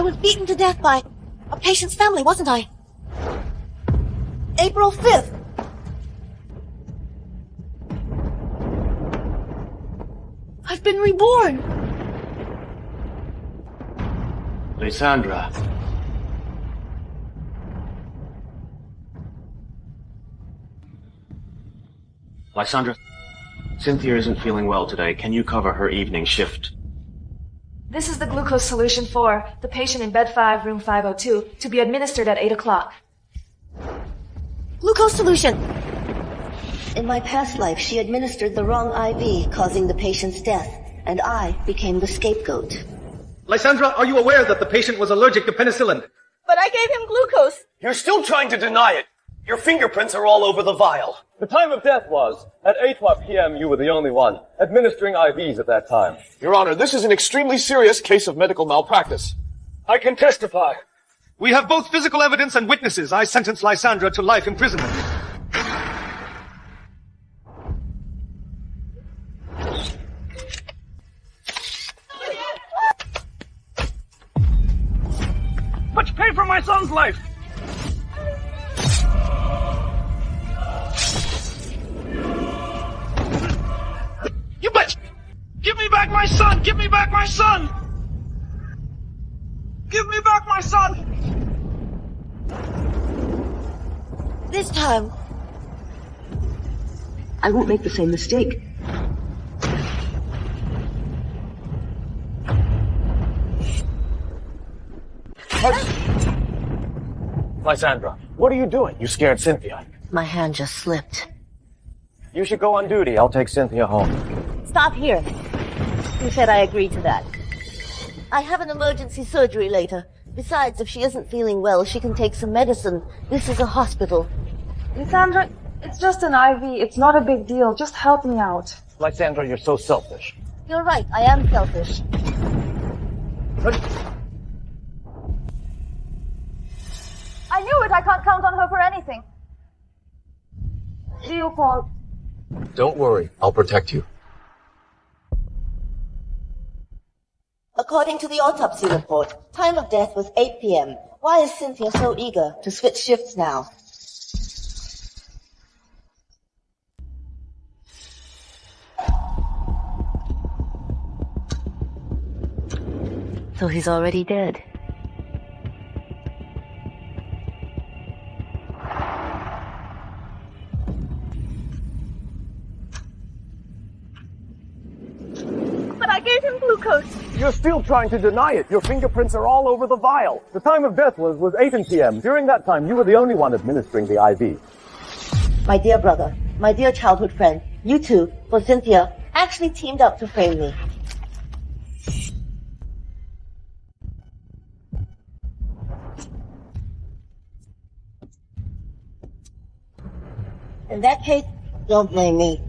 I was beaten to death by a patient's family, wasn't I? April 5th. I've been reborn. Lysandra. Lysandra, Cynthia isn't feeling well today. Can you cover her evening shift? This is the glucose solution for the patient in bed 5, room 502, to be administered at 8 o'clock. Glucose solution. In my past life, she administered the wrong IV, causing the patient's death, and I became the scapegoat. Lysandra, are you aware that the patient was allergic to penicillin? But I gave him glucose. You're still trying to deny it. Your fingerprints are all over the vial. The time of death was, at 8 p.m. you were the only one, administering IVs at that time. Your Honor, this is an extremely serious case of medical malpractice. I can testify. We have both physical evidence and witnesses. I sentence Lysandra to life imprisonment. Let's pay for my son's life! You bitch! Give me back my son! Give me back my son! Give me back my son! This time, I won't make the same mistake. Lysandra, what are you doing? You scared Cynthia. my hand just slipped. You should go on duty. I'll take Cynthia home. Stop here. Who said I agreed to that? I have an emergency surgery later. Besides, if she isn't feeling well, she can take some medicine. This is a hospital. Lysandra, it's just an IV. It's not a big deal. Just help me out. Lysandra, you're so selfish. You're right, I am selfish. I knew it. I can't count on her for anything. Deal, Paul. Don't worry, I'll protect you. According to the autopsy report, time of death was 8 p.m. Why is Cynthia so eager to switch shifts now? So he's already dead. But I gave him glucose. You're still trying to deny it. Your fingerprints are all over the vial. The time of death was 8 p.m. During that time, you were the only one administering the IV. My dear brother, my dear childhood friend, you two, for Cynthia, actually teamed up to frame me. In that case, don't blame me.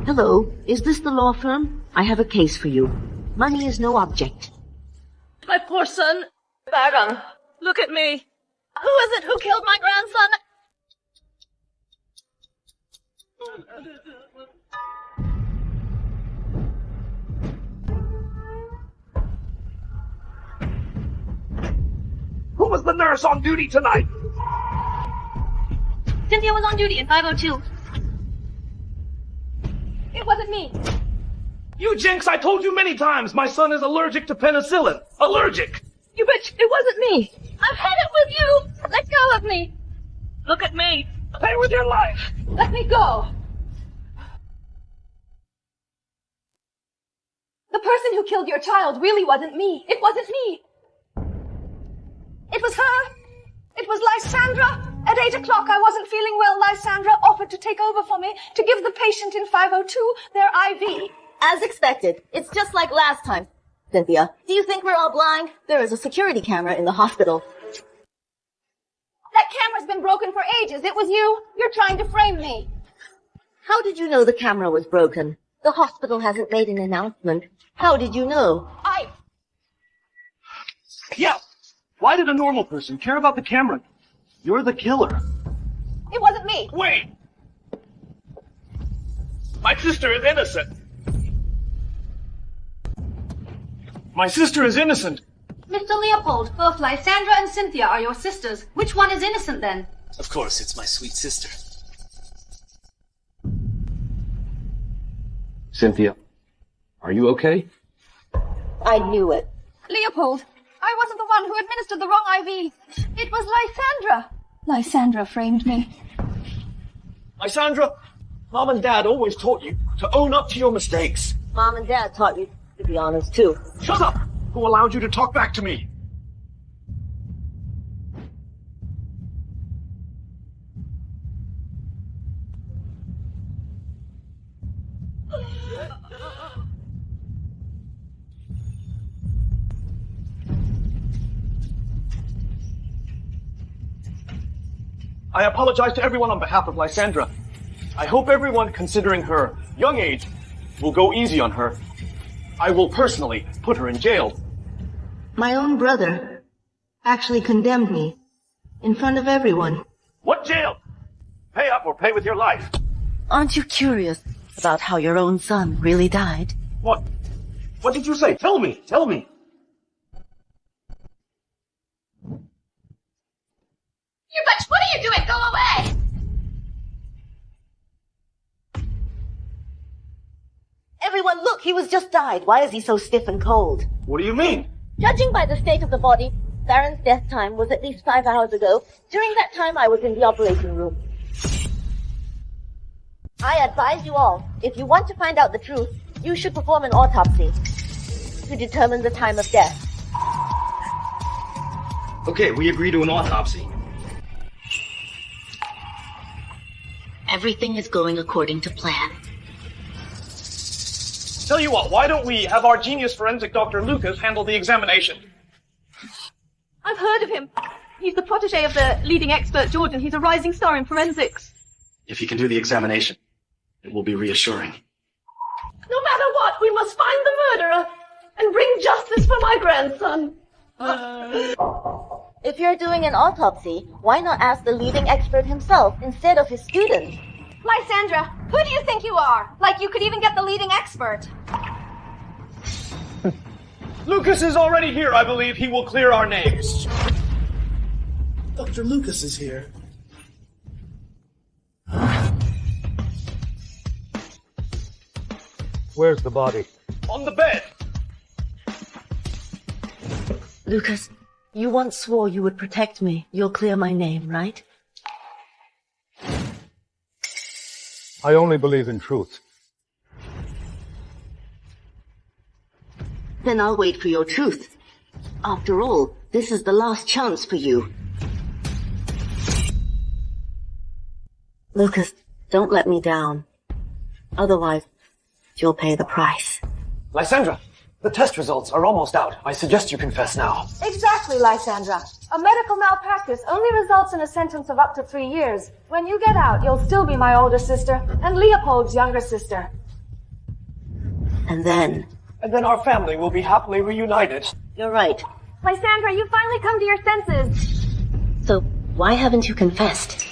Hello, is this the law firm? I have a case for you. Money is no object. My poor son. Baron, look at me. Who is it who killed my grandson? Who was the nurse on duty tonight? Cynthia was on duty in 502. It wasn't me. You jinx, I told you many times, my son is allergic to penicillin. Allergic! You bitch, it wasn't me. I've had it with you. Let go of me. Look at me. Pay with your life. Let me go. The person who killed your child really wasn't me. It wasn't me. It was her. It was Lysandra. At 8 o'clock, I wasn't feeling well. Lysandra offered to take over for me to give the patient in 502 their IV. As expected. It's just like last time. Cynthia, do you think we're all blind? There is a security camera in the hospital. That camera's been broken for ages. It was you. You're trying to frame me. How did you know the camera was broken? The hospital hasn't made an announcement. How did you know? Yeah. Why did a normal person care about the camera? You're the killer. It wasn't me. Wait! My sister is innocent. My sister is innocent. Mr. Leopold, both Lysandra and Cynthia are your sisters. Which one is innocent then? Of course, it's my sweet sister. Cynthia, are you okay? I knew it. Leopold, I wasn't the one who administered the wrong IV. It was Lysandra. Lysandra framed me. Lysandra, Mom and Dad always taught you to own up to your mistakes. Mom and Dad taught you to be honest, too. Shut up! Who allowed you to talk back to me? I apologize to everyone on behalf of Lysandra. I hope everyone, considering her young age, will go easy on her. I will personally put her in jail. My own brother actually condemned me in front of everyone. What jail? Pay up or pay with your life. Aren't you curious about how your own son really died? What? What did you say? Tell me. Tell me. You bitch, what are you doing? Go away! Everyone, look, he was just died. Why is he so stiff and cold? What do you mean? Judging by the state of the body, Baron's death time was at least 5 hours ago. During that time, I was in the operating room. I advise you all, if you want to find out the truth, you should perform an autopsy to determine the time of death. Okay, we agree to an autopsy. Everything is going according to plan. Tell you what, why don't we have our genius forensic Dr. Lucas handle the examination? I've heard of him. He's the protege of the leading expert, Jordan. He's a rising star in forensics. If he can do the examination, it will be reassuring. No matter what, we must find the murderer and bring justice for my grandson. If you're doing an autopsy, why not ask the leading expert himself instead of his student? Lysandra, who do you think you are? Like you could even get the leading expert. Lucas is already here, I believe. He will clear our names. Dr. Lucas is here. Where's the body? On the bed. Lucas, you once swore you would protect me. You'll clear my name, right? I only believe in truth. Then I'll wait for your truth. After all, this is the last chance for you. Lucas, don't let me down. Otherwise, you'll pay the price. Lysandra, the test results are almost out. I suggest you confess now. Exactly, Lysandra. A medical malpractice only results in a sentence of up to 3 years. When you get out, you'll still be my older sister and Leopold's younger sister. And then... our family will be happily reunited. You're right. Lysandra, you finally come to your senses. So, why haven't you confessed?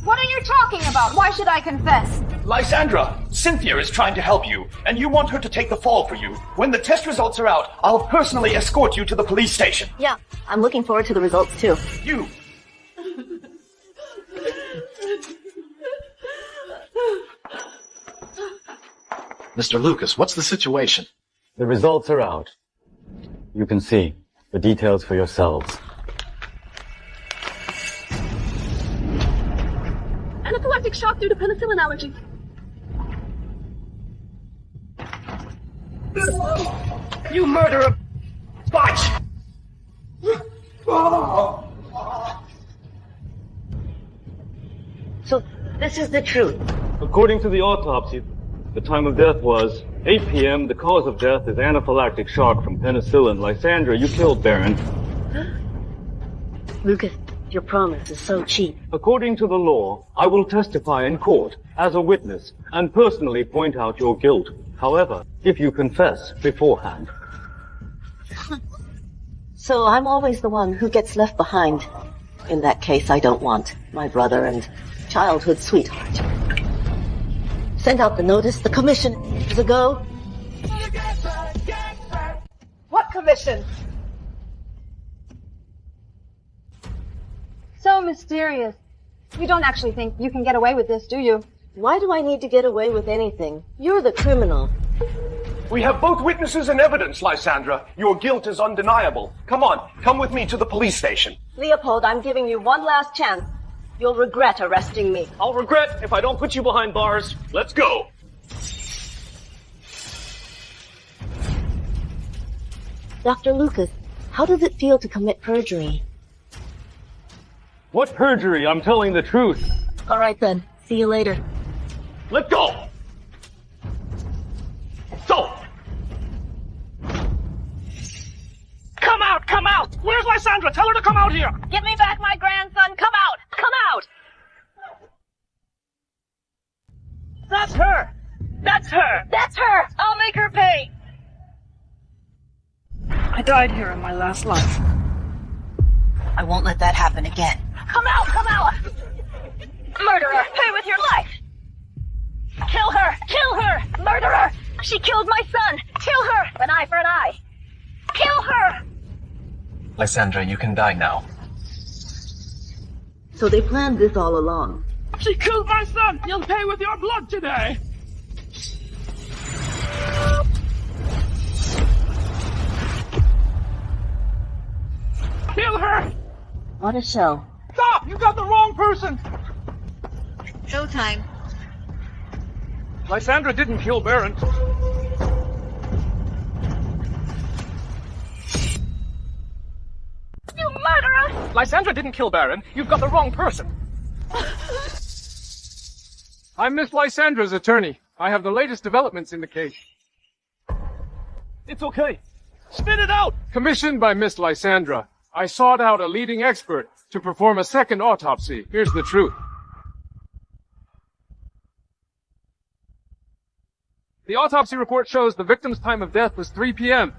What are you talking about? Why should I confess? Lysandra, Cynthia is trying to help you, and you want her to take the fall for you. When the test results are out, I'll personally escort you to the police station. Yeah, I'm looking forward to the results too. You! Mr. Lucas, what's the situation? The results are out. You can see the details for yourselves. Anaphylactic shock due to penicillin allergy. You murderer! Botch! So, this is the truth. According to the autopsy, the time of death was 8 p.m. The cause of death is anaphylactic shock from penicillin. Lysandra, you killed Baron. Lucas, your promise is so cheap. According to the law, I will testify in court as a witness and personally point out your guilt. However, if you confess beforehand. So I'm always the one who gets left behind. In that case, I don't want my brother and childhood sweetheart. sent out the notice. The commission is a go. What commission? So mysterious. You don't actually think you can get away with this, do you? Why do I need to get away with anything? You're the criminal. We have both witnesses and evidence, Lysandra. Your guilt is undeniable. Come on, come with me to the police station. Leopold, I'm giving you one last chance. You'll regret arresting me. I'll regret if I don't put you behind bars. Let's go. Dr. Lucas, how does it feel to commit perjury? What perjury? I'm telling the truth. All right then. See you later. Let go! So! Come out! Come out! Where's Lysandra? Tell her to come out here! Give me back my grandson! Come out! Come out! That's her! That's her! That's her! I'll make her pay! I died here in my last life. I won't let that happen again. Come out! Come out! Murderer! Pay with your life! Kill her! Kill her! Murderer! She killed my son! Kill her! An eye for an eye! Kill her! Lysandra, you can die now. So they planned this all along. She killed my son! You'll pay with your blood today! Kill her! What a show. Stop! You got the wrong person! Showtime. Lysandra didn't kill Baron. You murderer! Lysandra didn't kill Baron. You've got the wrong person. I'm Miss Lysandra's attorney. I have the latest developments in the case. It's okay. Spit it out! Commissioned by Miss Lysandra, I sought out a leading expert to perform a second autopsy. Here's the truth. The autopsy report shows the victim's time of death was 3 p.m.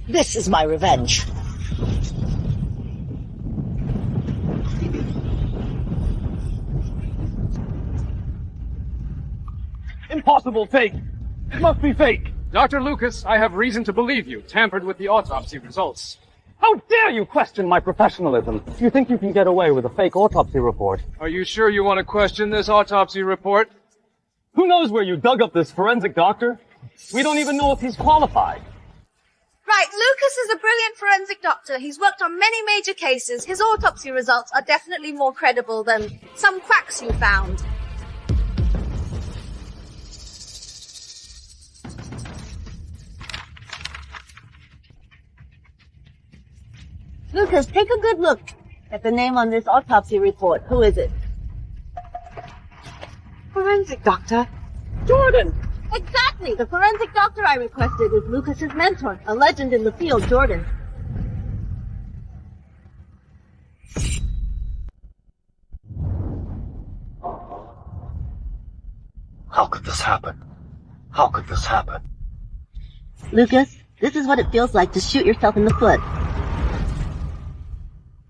This is my revenge. Impossible! Fake! It must be fake! Dr. Lucas, I have reason to believe you tampered with the autopsy results. How dare you question my professionalism? You think you can get away with a fake autopsy report? Are you sure you want to question this autopsy report? Who knows where you dug up this forensic doctor? We don't even know if he's qualified. Right, Lucas is a brilliant forensic doctor. He's worked on many major cases. His autopsy results are definitely more credible than some quacks you found. Lucas, take a good look at the name on this autopsy report. Who is it? Forensic doctor. Jordan! Exactly! The forensic doctor I requested is Lucas's mentor, a legend in the field, Jordan. How could this happen? How could this happen? Lucas, this is what it feels like to shoot yourself in the foot.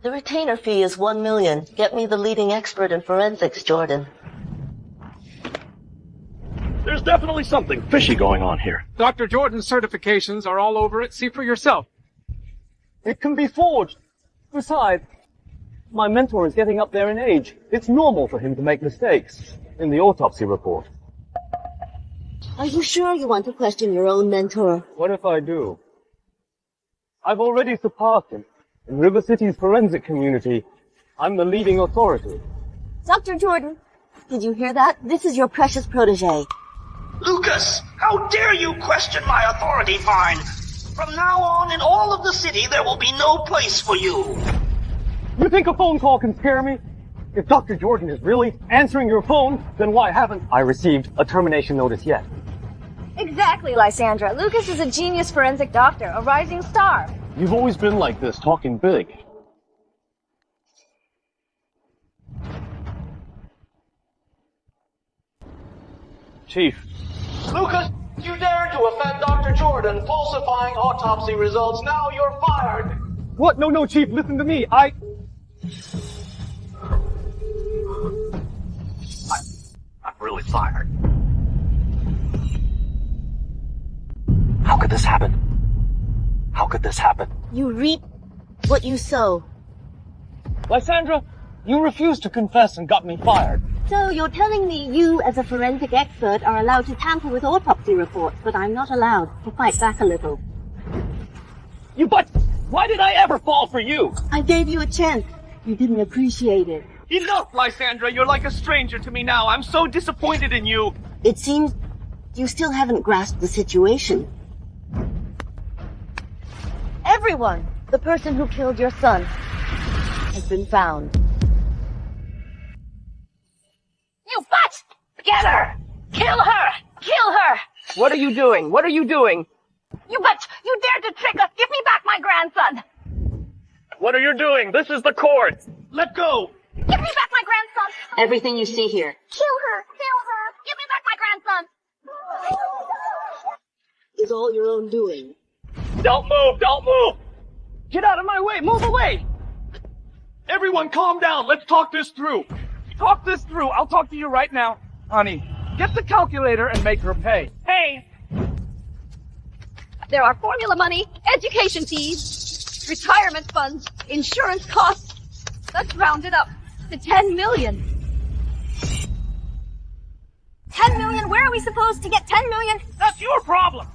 The retainer fee is $1 million. Get me the leading expert in forensics, Jordan. There's definitely something fishy going on here. Dr. Jordan's certifications are all over it. See for yourself. It can be forged. Besides, my mentor is getting up there in age. It's normal for him to make mistakes in the autopsy report. Are you sure you want to question your own mentor? What if I do? I've already surpassed him. In River City's forensic community, I'm the leading authority. Dr. Jordan, did you hear that? This is your precious protege. Lucas, how dare you question my authority, Fine? From now on, in all of the city, there will be no place for you. You think a phone call can scare me? If Dr. Jordan is really answering your phone, then why haven't I received a termination notice yet? Exactly, Lysandra. Lucas is a genius forensic doctor, a rising star. You've always been like this, talking big. Chief. Lucas, you dared to offend Dr. Jordan, falsifying autopsy results. Now you're fired. What? No, Chief, listen to me. fired. How could this happen? How could this happen? You reap what you sow. Lysandra, you refused to confess and got me fired. So you're telling me you, as a forensic expert, are allowed to tamper with autopsy reports, but I'm not allowed to fight back a little. But why did I ever fall for you? I gave you a chance. You didn't appreciate it. Enough, Lysandra. You're like a stranger to me now. I'm so disappointed in you. It seems you still haven't grasped the situation. Everyone, the person who killed your son, has been found. You butt! Get her! Kill her! Kill her! What are you doing? What are you doing? You butt! You dared to trick us! Give me back my grandson! What are you doing? This is the court. Let go. Give me back my grandson! Everything you see here. Kill her! Kill her! Give me back my grandson! Is all your own doing. Don't move! Don't move! Get out of my way! Move away! Everyone calm down. Let's talk this through. Talk this through. I'll talk to you right now. Honey, get the calculator and make her pay. Hey! There are formula money, education fees, retirement funds, insurance costs. Let's round it up to 10 million. 10 million? Where are we supposed to get 10 million? That's your problem.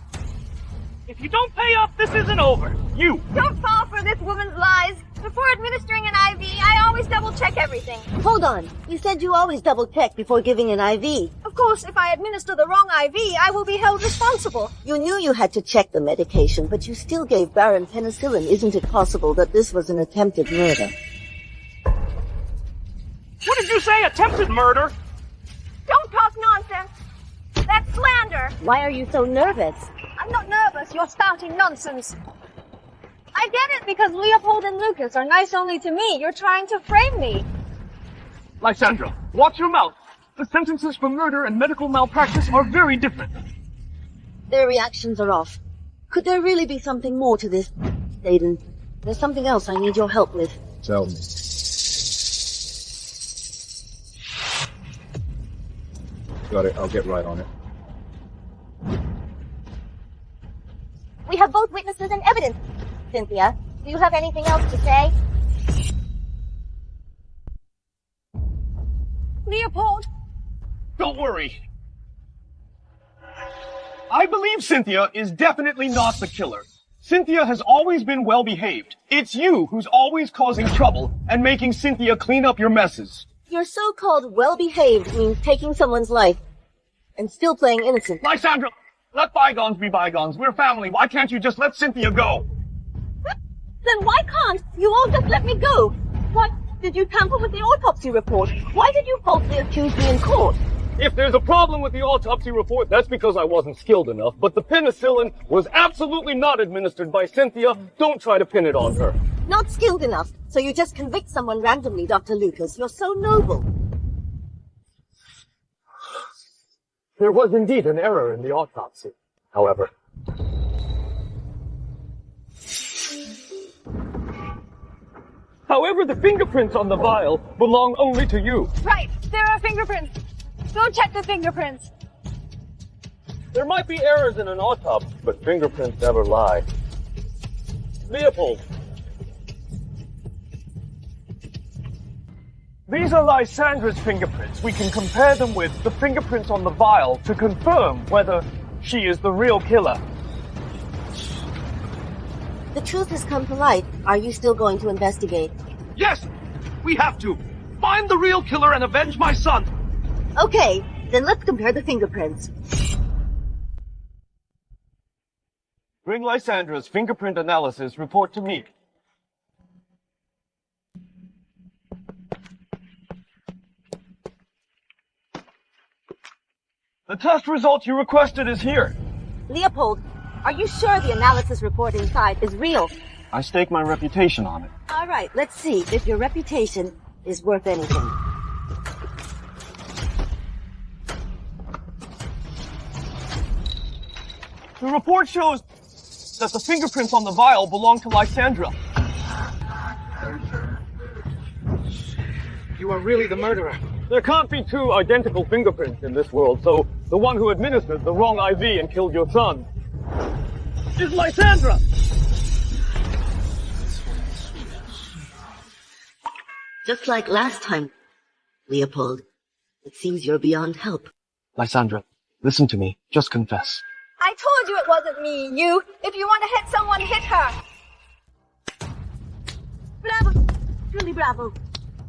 If you don't pay up, this isn't over. You. Don't fall for this woman's lies. Before administering an IV, I always double-check everything. Hold on. You said you always double-check before giving an IV. Of course, if I administer the wrong IV, I will be held responsible. You knew you had to check the medication, but you still gave Baron penicillin. Isn't it possible that this was an attempted murder? What did you say? Attempted murder? Don't talk nonsense. That's slander. Why are you so nervous? I'm not nervous. You're spouting nonsense. I get it because Leopold and Lucas are nice only to me. You're trying to frame me. Lysandra, watch your mouth. The sentences for murder and medical malpractice are very different. Their reactions are off. Could there really be something more to this, Aiden? There's something else I need your help with. Tell me. Got it. I'll get right on it. We have both witnesses and evidence. Cynthia, do you have anything else to say? Leopold! Don't worry. I believe Cynthia is definitely not the killer. Cynthia has always been well behaved. It's you who's always causing trouble and making Cynthia clean up your messes. Your so-called well-behaved means taking someone's life and still playing innocent. Lysandra, let bygones be bygones. We're family. Why can't you just let Cynthia go? Then why can't you all just let me go? Why did you tamper with the autopsy report? Why did you falsely accuse me in court? If there's a problem with the autopsy report, that's because I wasn't skilled enough. But the penicillin was absolutely not administered by Cynthia. Don't try to pin it on her. Not skilled enough, so you just convict someone randomly, Dr. Lucas. You're so noble. There was indeed an error in the autopsy, however. However, the fingerprints on the vial belong only to you. Right, there are fingerprints. Go check the fingerprints. There might be errors in an autopsy, but fingerprints never lie. Leopold. These are Lysandra's fingerprints. We can compare them with the fingerprints on the vial to confirm whether she is the real killer. The truth has come to light. Are you still going to investigate? Yes! We have to! Find the real killer and avenge my son! Okay, then let's compare the fingerprints. Bring Lysandra's fingerprint analysis report to me. The test result you requested is here. Leopold, are you sure the analysis report inside is real? I stake my reputation on it. All right, let's see if your reputation is worth anything. The report shows that the fingerprints on the vial belong to Lysandra. You are really the murderer. There can't be two identical fingerprints in this world, so the one who administered the wrong IV and killed your son is Lysandra! Just like last time, Leopold. It seems you're beyond help. Lysandra, listen to me. Just confess. I told you it wasn't me, you. If you want to hit someone, hit her. Bravo. Truly bravo.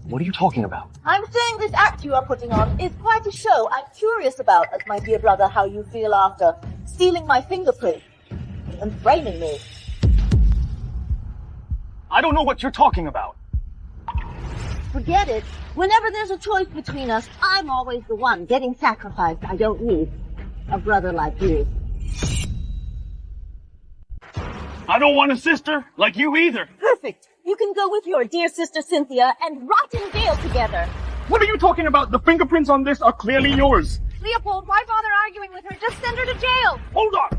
What are you talking about? I'm saying this act you are putting on is quite a show. I'm curious about, as my dear brother, how you feel after stealing my fingerprint and framing me. I don't know what you're talking about. Forget it. Whenever there's a choice between us, I'm always the one getting sacrificed. I don't need a brother like you. I don't want a sister like you either. Perfect. You can go with your dear sister Cynthia and rot in jail together. What are you talking about? The fingerprints on this are clearly yours. Leopold, why bother arguing with her? Just send her to jail. Hold on.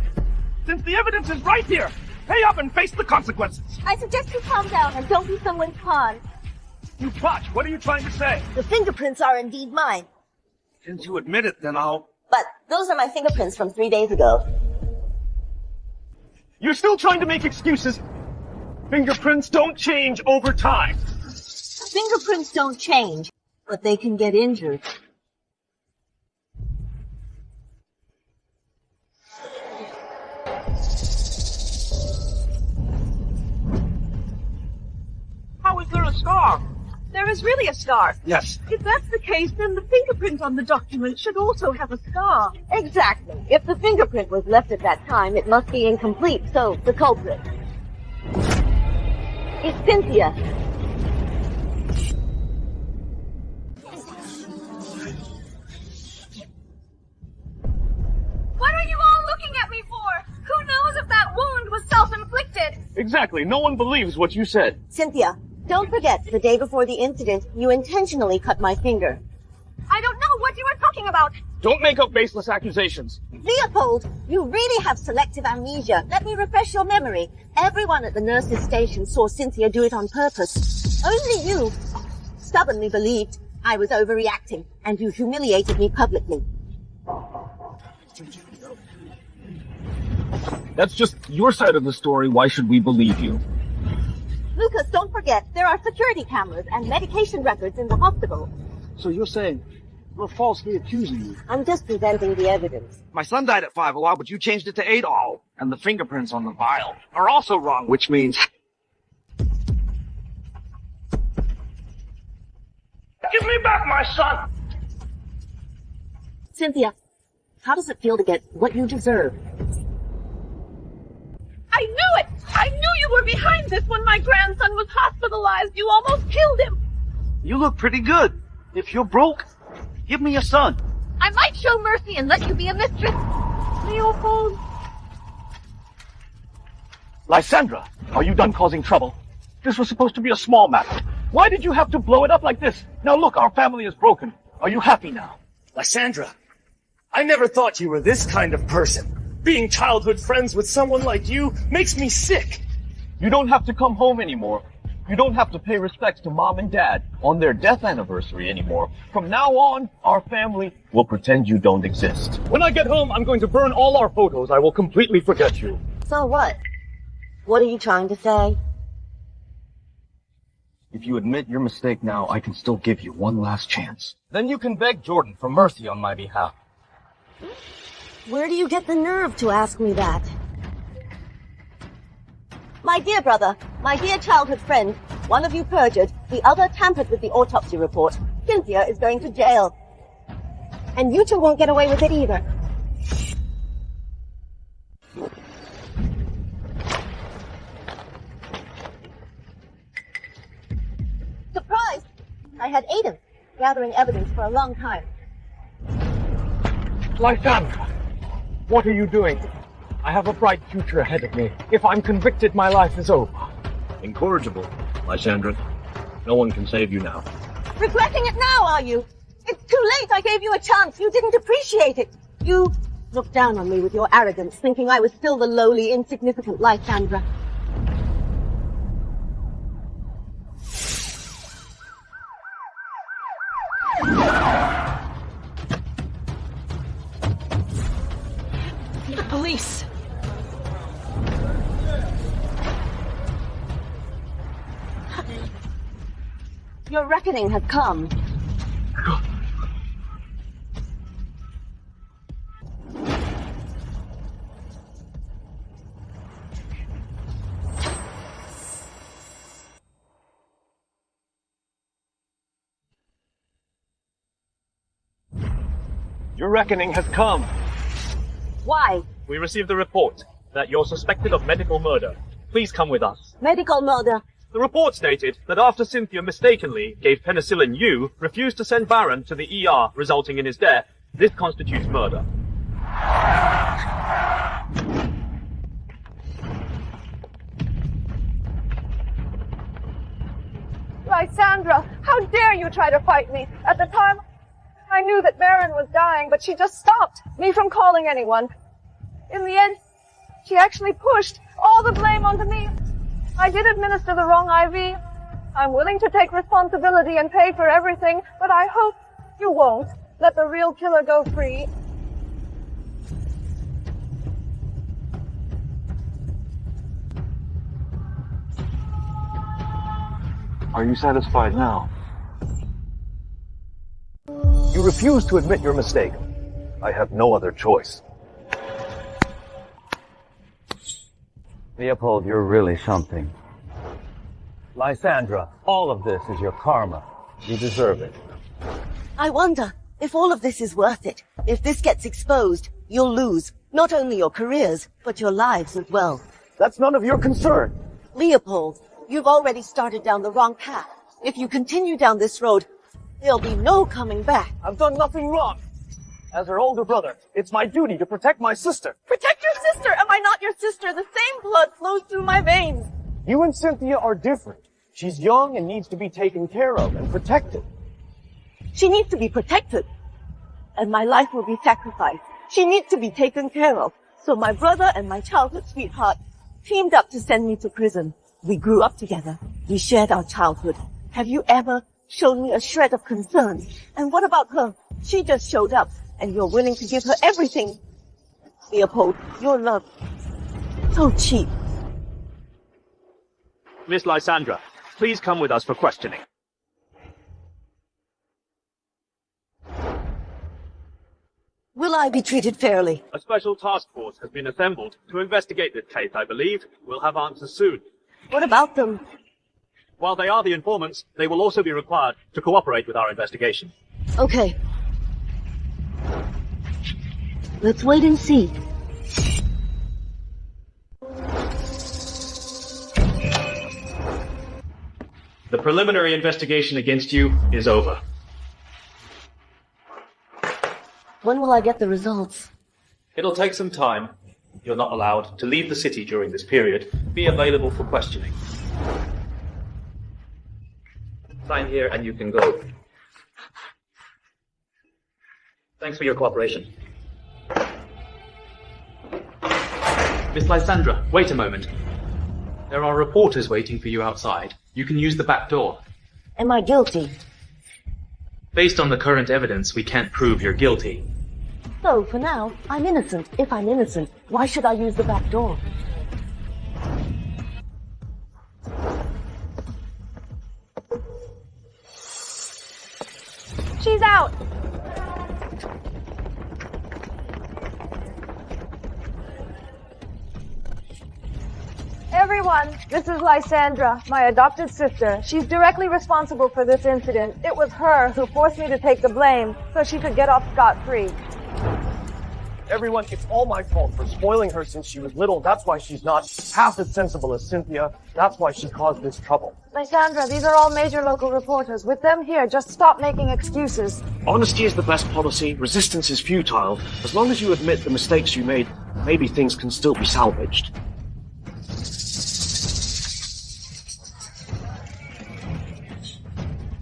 Since the evidence is right here, pay up and face the consequences. I suggest you calm down and don't be someone's pawn. You botch. What are you trying to say? The fingerprints are indeed mine. Since you admit it, then I'll... But those are my fingerprints from 3 days ago. You're still trying to make excuses. Fingerprints don't change over time. Fingerprints don't change, but they can get injured. How is there a scar? There is really a scar. Yes. If that's the case, then the fingerprint on the document should also have a scar. Exactly. If the fingerprint was left at that time, it must be incomplete, so the culprit is Cynthia. What are you all looking at me for? Who knows if that wound was self-inflicted? Exactly. No one believes what you said. Cynthia, don't forget, the day before the incident, you intentionally cut my finger. I don't know what you are talking about. Don't make up baseless accusations. Leopold, you really have selective amnesia. Let me refresh your memory. Everyone at the nurse's station saw Cynthia do it on purpose. Only you stubbornly believed I was overreacting, and you humiliated me publicly. That's just your side of the story. Why should we believe you? Lucas, don't forget, there are security cameras and medication records in the hospital. So you're saying we're falsely accusing you? I'm just presenting the evidence. My son died at 5 but you changed it to 8 And the fingerprints on the vial are also wrong, which means... Give me back my son! Cynthia, how does it feel to get what you deserve? I knew it! I knew you were behind this when my grandson was hospitalized. You almost killed him. You look pretty good. If you're broke, give me your son. I might show mercy and let you be a mistress. Leopold. Lysandra, are you done causing trouble? This was supposed to be a small matter. Why did you have to blow it up like this? Now look, our family is broken. Are you happy now? Lysandra, I never thought you were this kind of person. Being childhood friends with someone like you makes me sick. You don't have to come home anymore. You don't have to pay respects to Mom and Dad on their death anniversary anymore. From now on, our family will pretend you don't exist. When I get home, I'm going to burn all our photos. I will completely forget you. So what? What are you trying to say? If you admit your mistake now, I can still give you one last chance. Then you can beg Jordan for mercy on my behalf. Where do you get the nerve to ask me that? My dear brother, my dear childhood friend, one of you perjured, the other tampered with the autopsy report. Cynthia is going to jail. And you two won't get away with it either. Surprise! I had Aiden gathering evidence for a long time. Lysandra, what are you doing? I have a bright future ahead of me. If I'm convicted, my life is over. Incorrigible, Lysandra. No one can save you now. Regretting it now, are you? It's too late. I gave you a chance. You didn't appreciate it. You looked down on me with your arrogance, thinking I was still the lowly, insignificant Lysandra. The police! Your reckoning has come. Your reckoning has come. Why? We received a report that you're suspected of medical murder. Please come with us. Medical murder. The report stated that after Cynthia mistakenly gave penicillin you refused to send Baron to the ER, resulting in his death. This constitutes murder. Lysandra, how dare you try to fight me? At the time, I knew that Baron was dying, but she just stopped me from calling anyone. In the end, she actually pushed all the blame onto me. I did administer the wrong IV. I'm willing to take responsibility and pay for everything, but I hope you won't let the real killer go free. Are you satisfied now? You refuse to admit your mistake. I have no other choice. Leopold, you're really something. Lysandra, all of this is your karma. You deserve it. I wonder if all of this is worth it. If this gets exposed, you'll lose not only your careers, but your lives as well. That's none of your concern. Leopold, you've already started down the wrong path. If you continue down this road, there'll be no coming back. I've done nothing wrong. As her older brother, it's my duty to protect my sister. Protect your sister! Am I not your sister? The same blood flows through my veins. You and Cynthia are different. She's young and needs to be taken care of and protected. She needs to be protected, and my life will be sacrificed. She needs to be taken care of. So my brother and my childhood sweetheart teamed up to send me to prison. We grew up together. We shared our childhood. Have you ever shown me a shred of concern? And what about her? She just showed up, and you're willing to give her everything. Leopold, your love, so cheap. Miss Lysandra, please come with us for questioning. Will I be treated fairly? A special task force has been assembled to investigate this case, I believe. We'll have answers soon. What about them? While they are the informants, they will also be required to cooperate with our investigation. Okay. Let's wait and see. The preliminary investigation against you is over. When will I get the results? It'll take some time. You're not allowed to leave the city during this period. Be available for questioning. Sign here and you can go. Thanks for your cooperation. Miss Lysandra, wait a moment. There are reporters waiting for you outside. You can use the back door. Am I guilty? Based on the current evidence, we can't prove you're guilty. So, for now, I'm innocent. If I'm innocent, why should I use the back door? She's out! Everyone, this is Lysandra, my adopted sister. She's directly responsible for this incident. It was her who forced me to take the blame so she could get off scot-free. Everyone, it's all my fault for spoiling her since she was little. That's why she's not half as sensible as Cynthia. That's why she caused this trouble. Lysandra, these are all major local reporters. With them here, just stop making excuses. Honesty is the best policy. Resistance is futile. As long as you admit the mistakes you made, maybe things can still be salvaged.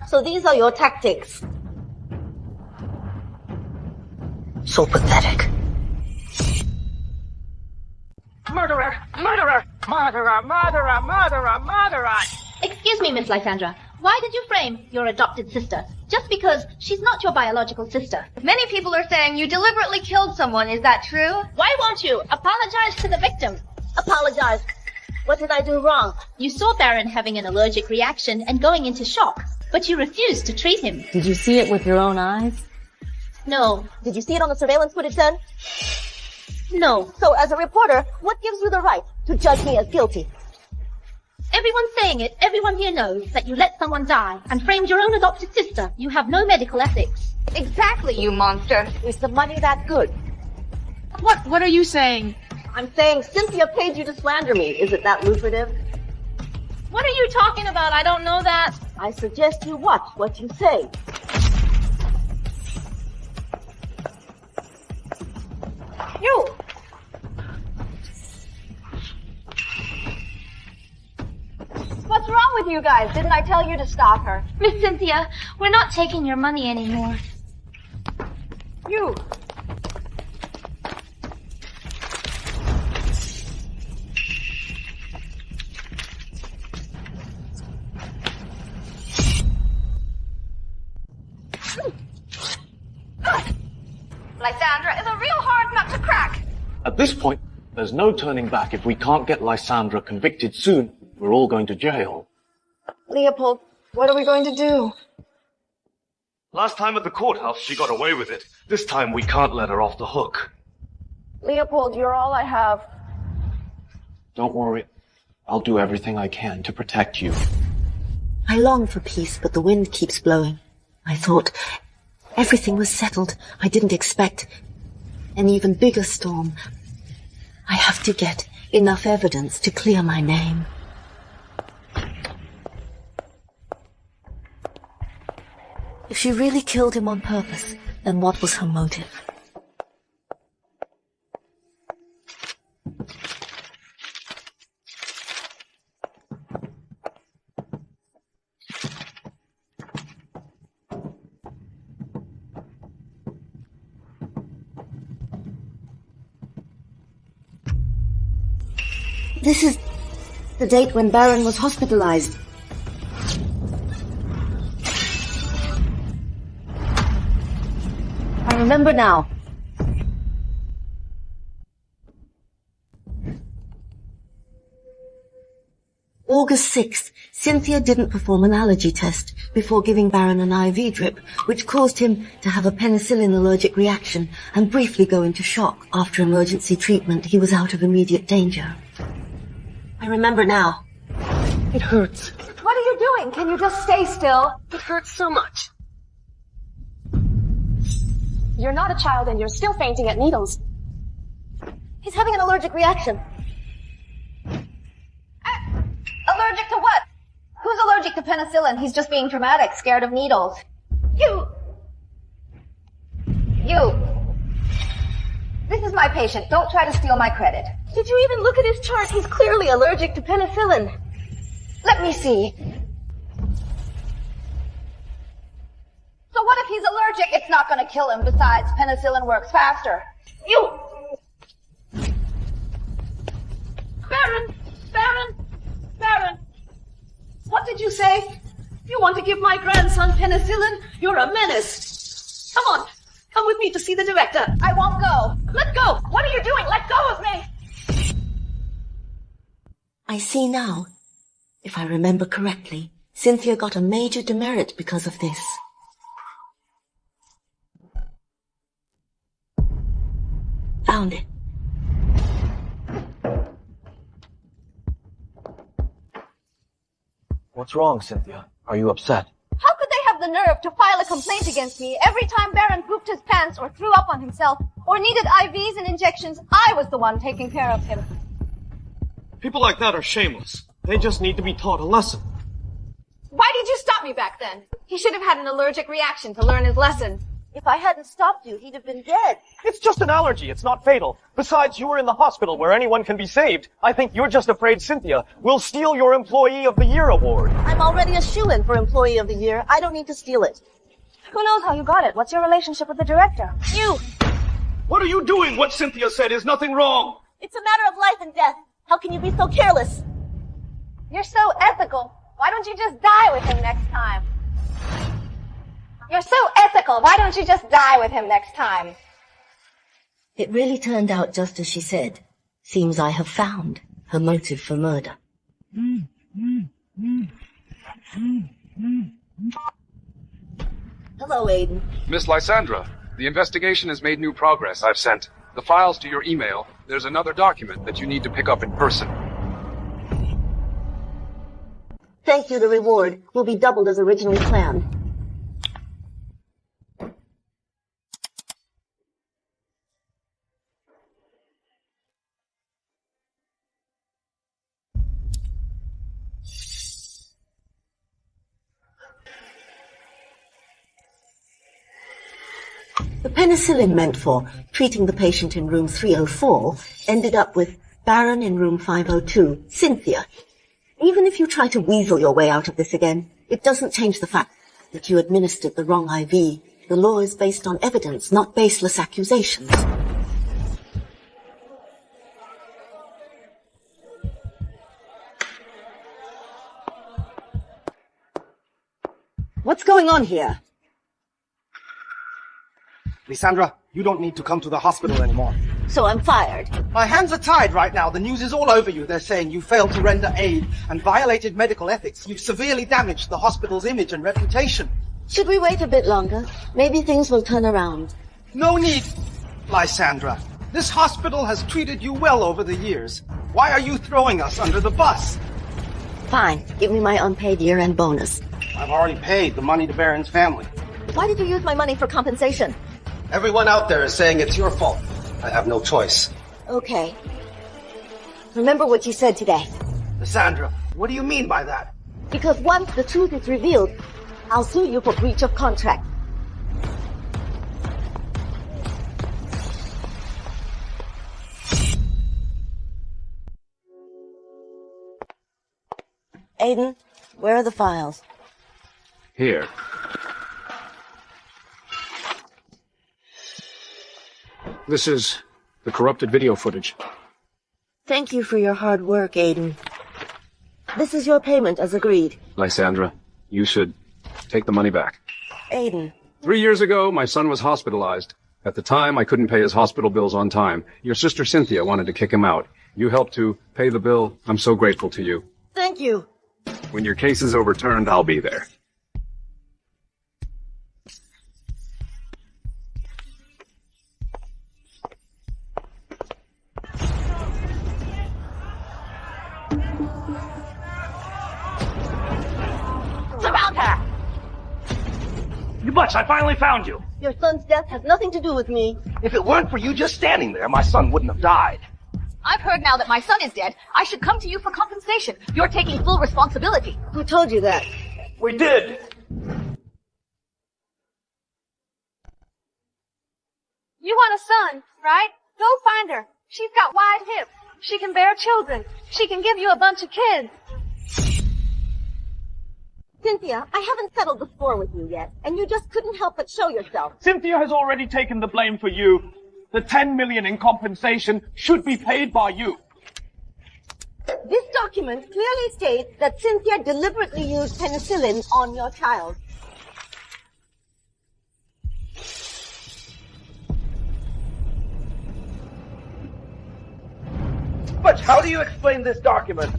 So these are your tactics. So pathetic. Murderer! Murderer! Murderer! Murderer! Murderer! Murderer! Excuse me, Miss Lysandra. Why did you frame your adopted sister? Just because she's not your biological sister. Many people are saying you deliberately killed someone. Is that true? Why won't you apologize to the victim? Apologize. What did I do wrong? You saw Baron having an allergic reaction and going into shock, but you refused to treat him. Did you see it with your own eyes? No. Did you see it on the surveillance footage then? No. So as a reporter, what gives you the right to judge me as guilty? Everyone's saying it. Everyone here knows that you let someone die and framed your own adopted sister. You have no medical ethics. Exactly, you monster. Is the money that good? What are you saying? I'm saying Cynthia paid you to slander me. Is it that lucrative? What are you talking about? I don't know that. I suggest you watch what you say. You! What's wrong with you guys? Didn't I tell you to stop her? Miss Cynthia, we're not taking your money anymore. You! Lysandra is a real hard nut to crack. At this point, there's no turning back. If we can't get Lysandra convicted soon, we're all going to jail. Leopold, what are we going to do? Last time at the courthouse, she got away with it. This time, we can't let her off the hook. Leopold, you're all I have. Don't worry. I'll do everything I can to protect you. I long for peace, but the wind keeps blowing. I thought everything was settled. I didn't expect an even bigger storm. I have to get enough evidence to clear my name. If she really killed him on purpose, then what was her motive? This is the date when Baron was hospitalized. I remember now. August 6th, Cynthia didn't perform an allergy test before giving Baron an IV drip, which caused him to have a penicillin allergic reaction and briefly go into shock. After emergency treatment, he was out of immediate danger. I remember now. It hurts. What are you doing? Can you just stay still? It hurts so much. You're not a child and you're still fainting at needles. He's having an allergic reaction. Allergic to what? Who's allergic to penicillin? He's just being dramatic, scared of needles. You! This is my patient. Don't try to steal my credit. Did you even look at his chart? He's clearly allergic to penicillin. Let me see. So what if he's allergic? It's not going to kill him. Besides, penicillin works faster. You! Baron! What did you say? You want to give my grandson penicillin? You're a menace. Come on. Come with me to see the director. I won't go. Let go. What are you doing? Let go of me. I see now. If I remember correctly, Cynthia got a major demerit because of this. Found it. What's wrong, Cynthia? Are you upset? How could they have the nerve to file a complaint against me every time Baron pooped his pants or threw up on himself or needed IVs and injections? I was the one taking care of him. People like that are shameless. They just need to be taught a lesson. Why did you stop me back then? He should have had an allergic reaction to learn his lesson. If I hadn't stopped you, he'd have been dead. It's just an allergy. It's not fatal. Besides, you were in the hospital where anyone can be saved. I think you're just afraid Cynthia will steal your Employee of the Year award. I'm already a shoo-in for Employee of the Year. I don't need to steal it. Who knows how you got it? What's your relationship with the director? You! What are you doing? What Cynthia said is nothing wrong. It's a matter of life and death. How can you be so careless? You're so ethical. Why don't you just die with him next time? You're so ethical. Why don't you just die with him next time? It really turned out just as she said. Seems I have found her motive for murder. Hello, Aiden. Miss Lysandra, the investigation has made new progress. I've sent the files to your email. There's another document that you need to pick up in person. Thank you, the reward will be doubled as originally planned. The penicillin meant for treating the patient in room 304 ended up with Baron in room 502, Cynthia. Even if you try to weasel your way out of this again, it doesn't change the fact that you administered the wrong IV. The law is based on evidence, not baseless accusations. What's going on here? Lysandra, you don't need to come to the hospital anymore. So I'm fired. My hands are tied right now. The news is all over you. They're saying you failed to render aid and violated medical ethics. You've severely damaged the hospital's image and reputation. Should we wait a bit longer? Maybe things will turn around. No need, Lysandra. This hospital has treated you well over the years. Why are you throwing us under the bus? Fine. Give me my unpaid year-end bonus. I've already paid the money to Baron's family. Why did you use my money for compensation? Everyone out there is saying it's your fault. I have no choice. Okay. Remember what you said today. Lysandra, what do you mean by that? Because once the truth is revealed, I'll sue you for breach of contract. Aiden, where are the files? Here. This is the corrupted video footage. Thank you for your hard work, Aiden. This is your payment as agreed. Lysandra, you should take the money back. Aiden. 3 years ago, my son was hospitalized. At the time, I couldn't pay his hospital bills on time. Your sister Cynthia wanted to kick him out. You helped to pay the bill. I'm so grateful to you. Thank you. When your case is overturned, I'll be there. Surround her! You butch, I finally found you. Your son's death has nothing to do with me. If it weren't for you just standing there, my son wouldn't have died. I've heard now that my son is dead. I should come to you for compensation. You're taking full responsibility. Who told you that? We did. You want a son, right? Go find her. She's got wide hips. She can bear children. She can give you a bunch of kids. Cynthia, I haven't settled the score with you yet, and you just couldn't help but show yourself. Cynthia has already taken the blame for you. The 10 million in compensation should be paid by you. This document clearly states that Cynthia deliberately used penicillin on your child. But how do you explain this document?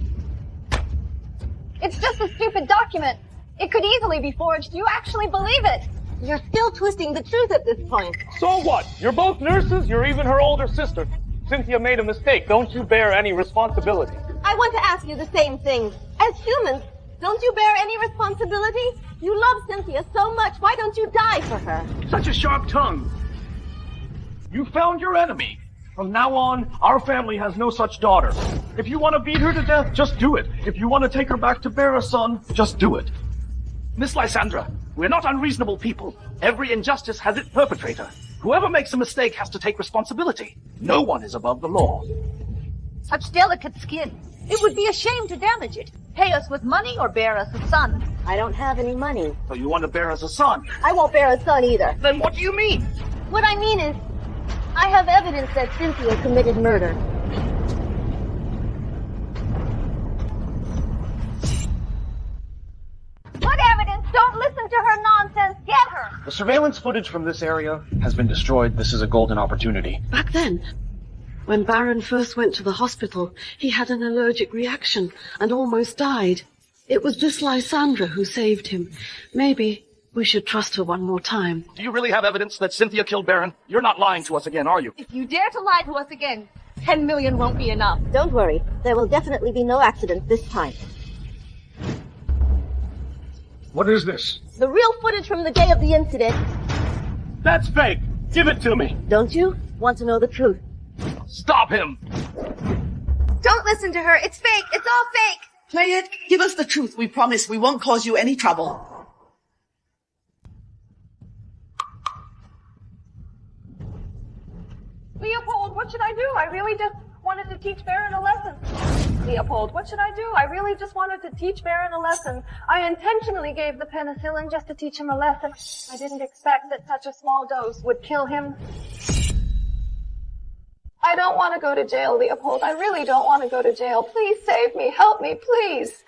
It's just a stupid document. It could easily be forged. You actually believe it. You're still twisting the truth at this point. So what? You're both nurses. You're even her older sister. Cynthia made a mistake. Don't you bear any responsibility? I want to ask you the same thing. As humans, don't you bear any responsibility? You love Cynthia so much. Why don't you die for her? Such a sharp tongue. You found your enemy. From now on, our family has no such daughter. If you want to beat her to death, just do it. If you want to take her back to bear a son, just do it. Miss Lysandra, we're not unreasonable people. Every injustice has its perpetrator. Whoever makes a mistake has to take responsibility. No one is above the law. Such delicate skin. It would be a shame to damage it. Pay us with money or bear us a son. I don't have any money. So you want to bear us a son? I won't bear a son either. Then what do you mean? What I mean is, I have evidence that Cynthia committed murder. The surveillance footage from this area has been destroyed. This is a golden opportunity. Back then, when Baron first went to the hospital, he had an allergic reaction and almost died. It was this Lysandra who saved him. Maybe we should trust her one more time. Do you really have evidence that Cynthia killed Baron? You're not lying to us again, are you? If you dare to lie to us again, 10 million won't be enough. Don't worry. There will definitely be no accident this time. What is this? The real footage from the day of the incident. That's fake. Give it to me. Don't you want to know the truth? Stop him. Don't listen to her. It's fake. It's all fake. Play it. Give us the truth. We promise we won't cause you any trouble. Leopold, what should I do? I really just wanted to teach Baron a lesson. Leopold, what should I do? I really just wanted to teach Baron a lesson. I intentionally gave the penicillin just to teach him a lesson. I didn't expect that such a small dose would kill him. I don't want to go to jail, Leopold. I really don't want to go to jail. Please save me. Help me, please.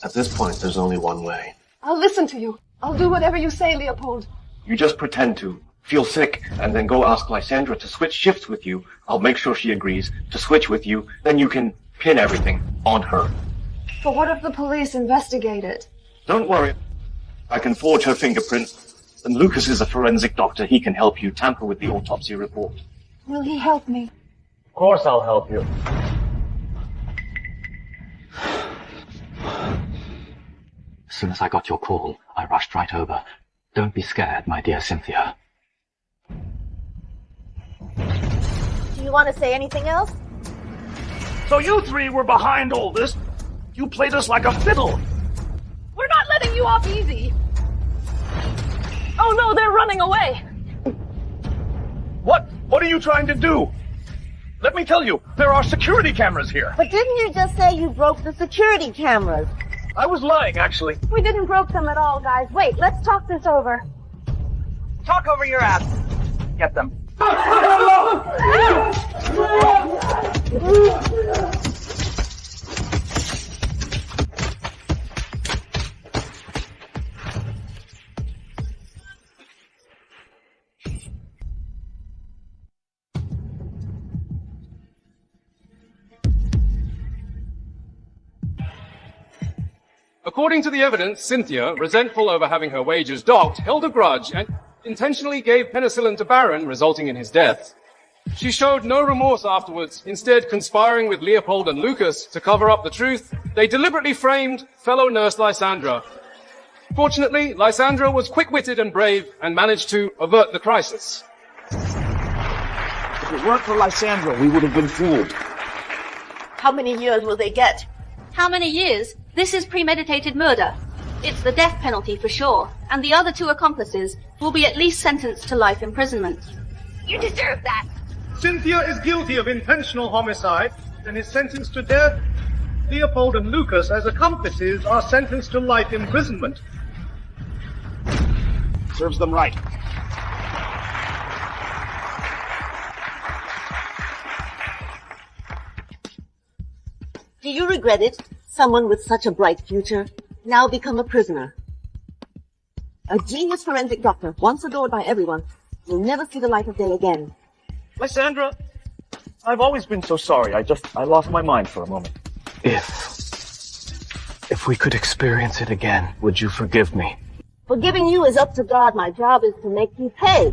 At this point, there's only one way. I'll listen to you. I'll do whatever you say, Leopold. You just pretend to feel sick and then go ask Lysandra to switch shifts with you. I'll make sure she agrees to switch with you. Then you can pin everything on her. But what if the police investigate it? Don't worry. I can forge her fingerprint. And Lucas is a forensic doctor. He can help you tamper with the autopsy report. Will he help me? Of course I'll help you. As soon as I got your call, I rushed right over. Don't be scared, my dear Cynthia. Do you want to say anything else? So you three were behind all this? You played us like a fiddle. We're not letting you off easy. Oh no, they're running away. What? What are you trying to do? Let me tell you, there are security cameras here. But didn't you just say you broke the security cameras? I was lying, actually. We didn't broke them at all, guys. Wait, let's talk this over. Talk over your ass. Get them. According to the evidence, Cynthia, resentful over having her wages docked, held a grudge and intentionally gave penicillin to Baron, resulting in his death. She showed no remorse afterwards, instead conspiring with Leopold and Lucas to cover up the truth. They deliberately framed fellow nurse Lysandra. Fortunately, Lysandra was quick-witted and brave and managed to avert the crisis. If it weren't for Lysandra, we would have been fooled. How many years will they get? How many years? This is premeditated murder. It's the death penalty for sure, and the other two accomplices will be at least sentenced to life imprisonment. You deserve that. Cynthia is guilty of intentional homicide and is sentenced to death. Leopold and Lucas, as accomplices, are sentenced to life imprisonment. Serves them right. Do you regret it? Someone with such a bright future, now become a prisoner. A genius forensic doctor, once adored by everyone, will never see the light of day again. Lysandra, I've always been so sorry. I lost my mind for a moment. If we could experience it again, would you forgive me? Forgiving you is up to God. My job is to make you pay.